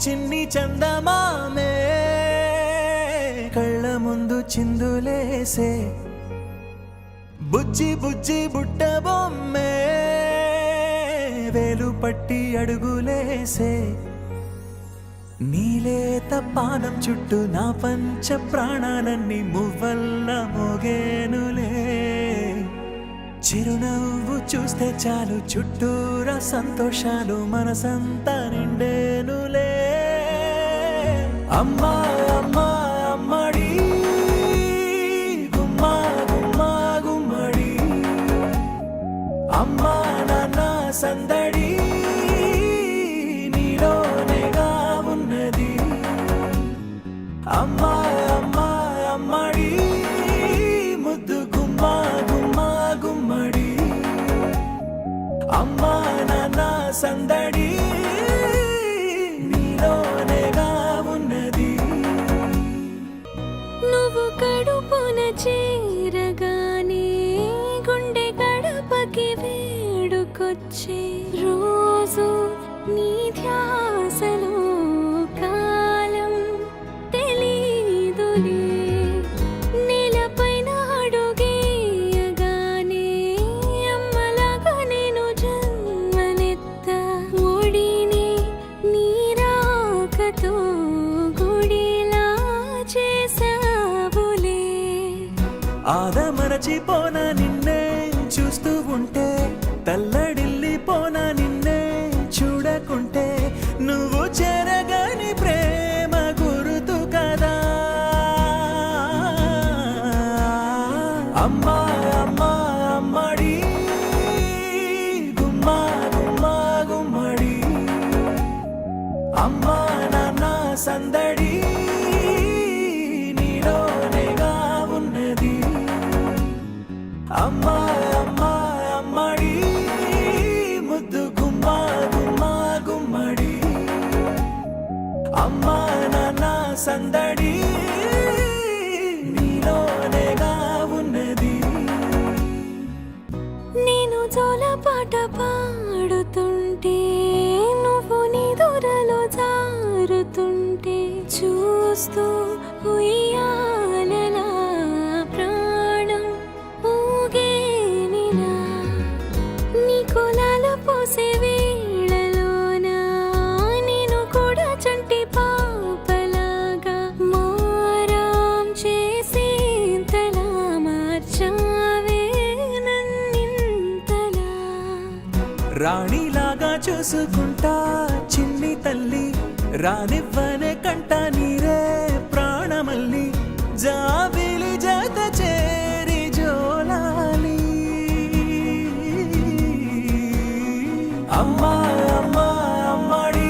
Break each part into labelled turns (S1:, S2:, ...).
S1: చిన్ని చందమామే కళ్ళ ముందు చిందులేసే బుజ్జి బుజ్జి బుట్ట బొమ్మే వేలు పట్టి అడుగులేసే నీలేత పానం చుట్టూ నా పంచ ప్రాణాలన్నీ మువ్వల్ల మోగేనులే చిరునవ్వు చూస్తే చాలు చుట్టూరా సంతోషాలు మనసంతా నిండేనులే అమ్మా అమ్మా అమ్మడి గుమ్మా గుమ్మా గుమ్మడి అమ్మా నాన్న సందడి నీలోనేగా ఉన్నది అమ్మా అమ్మా అమ్మడి ముద్దు గుమ్మా గుమ్మా గుమ్మడి అమ్మా నాన్న సందడి నీలోనేగా ఉన్నది
S2: నువ్వు కడుపున చేరగానే గుండె గడపకి వేడుకొచ్చే రోజు నీ ధ్యాసలో కాలం తెలీదులే నేలపైన అడుగేయగానే అమ్మలాగా నేను జన్మనెత్త ఒడిని నీ రాకతో గుడిలా చేసావులే
S1: ఆదమరచిపోనా నిన్నే చూస్తూ ఉంటే తల్లడిల్లిపోనా నిన్నే చూడకుంటే నువ్వు చెరగని ప్రేమ గురుతు కదా అమ్మా అమ్మా అమ్మడి గుమ్మా గుమ్మా గుమ్మడి అమ్మా నాన్న సందడి నీలోనేగా ఉన్నది అమ్మా అమ్మా అమ్మడి ముద్దు గుమ్మా గుమ్మా గుమ్మడి అమ్మా నాన్న సందడి నీలోనేగా ఉన్నది
S2: నేను జోలపాట పాడుతుంటే నువ్వు నిదురలో జారుతుంటే చూస్తూ ఉయ్యాలలా ప్రాణం ఊగేనిలా నీ కులాల పోసే వేళలోన నేను కూడా చంటి పాపలాగా మారాం చేసేంతలా మార్చావే నన్నింతలా
S1: రాణిలాగా చూసుకుంటా చిన్ని తల్లి రానివ్వనే కంట నీరే ప్రాణమల్లి జాబిలి జత చేరి జోలాలి అమ్మా అమ్మా అమ్మడి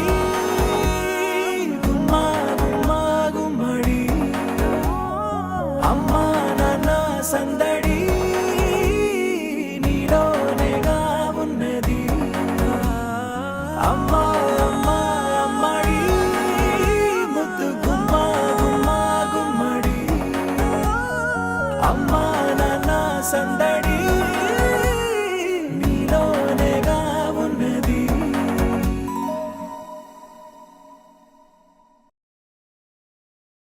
S1: గుమ్మా గుమ్మా గుమ్మడి అమ్మా నాన్న సందడి నీలోనేగా ఉన్నది అమ్మా అమ్మా అమ్మడి ముద్దు గుమ్మా గుమ్మా గుమ్మడి అమ్మా నాన్న సందడి